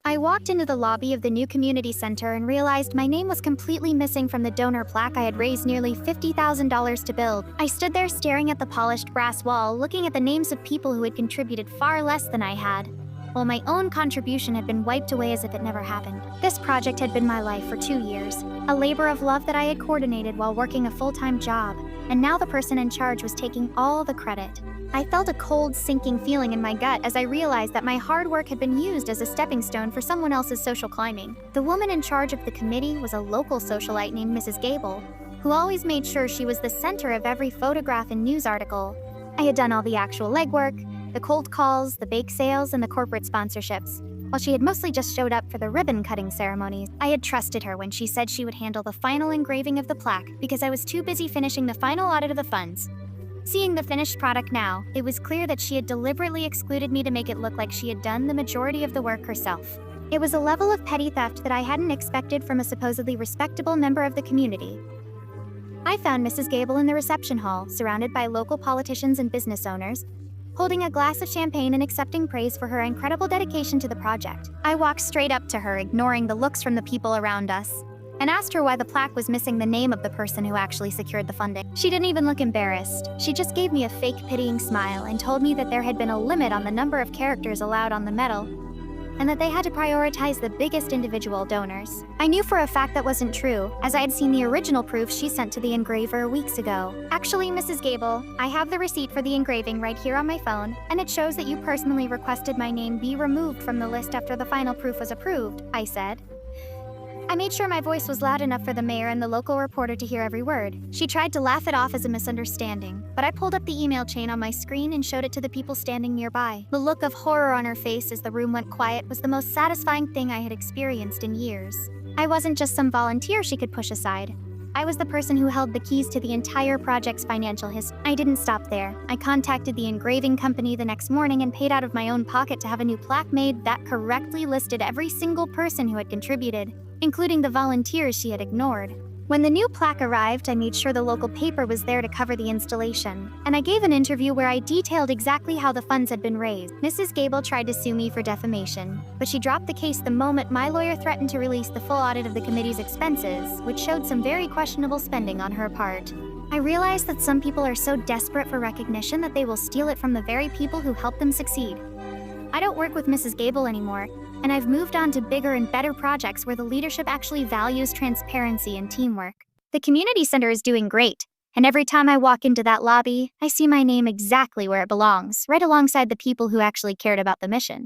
I walked into the lobby of the new community center and realized my name was completely missing from the donor plaque I had raised nearly $50,000 to build. I stood there staring at the polished brass wall, looking at the names of people who had contributed far less than I had, while my own contribution had been wiped away as if it never happened. This project had been my life for 2 years, a labor of love that I had coordinated while working a full-time job, and now the person in charge was taking all the credit. I felt a cold, sinking feeling in my gut as I realized that my hard work had been used as a stepping stone for someone else's social climbing. The woman in charge of the committee was a local socialite named Mrs. Gable, who always made sure she was the center of every photograph and news article. I had done all the actual legwork, the cold calls, the bake sales, and the corporate sponsorships, while she had mostly just showed up for the ribbon-cutting ceremonies. I had trusted her when she said she would handle the final engraving of the plaque because I was too busy finishing the final audit of the funds. Seeing the finished product now, it was clear that she had deliberately excluded me to make it look like she had done the majority of the work herself. It was a level of petty theft that I hadn't expected from a supposedly respectable member of the community. I found Mrs. Gable in the reception hall, surrounded by local politicians and business owners, holding a glass of champagne and accepting praise for her incredible dedication to the project. I walked straight up to her, ignoring the looks from the people around us, and asked her why the plaque was missing the name of the person who actually secured the funding. She didn't even look embarrassed. She just gave me a fake pitying smile and told me that there had been a limit on the number of characters allowed on the medal, and that they had to prioritize the biggest individual donors. I knew for a fact that wasn't true, as I had seen the original proof she sent to the engraver weeks ago. Actually, Mrs. Gable, I have the receipt for the engraving right here on my phone, and it shows that you personally requested my name be removed from the list after the final proof was approved, I said. I made sure my voice was loud enough for the mayor and the local reporter to hear every word. She tried to laugh it off as a misunderstanding, but I pulled up the email chain on my screen and showed it to the people standing nearby. The look of horror on her face as the room went quiet was the most satisfying thing I had experienced in years. I wasn't just some volunteer she could push aside. I was the person who held the keys to the entire project's financial history. I didn't stop there. I contacted the engraving company the next morning and paid out of my own pocket to have a new plaque made that correctly listed every single person who had contributed, including the volunteers she had ignored. When the new plaque arrived, I made sure the local paper was there to cover the installation, and I gave an interview where I detailed exactly how the funds had been raised. Mrs. Gable tried to sue me for defamation, but she dropped the case the moment my lawyer threatened to release the full audit of the committee's expenses, which showed some very questionable spending on her part. I realized that some people are so desperate for recognition that they will steal it from the very people who helped them succeed. I don't work with Mrs. Gable anymore, and I've moved on to bigger and better projects where the leadership actually values transparency and teamwork. The community center is doing great, and every time I walk into that lobby, I see my name exactly where it belongs, right alongside the people who actually cared about the mission.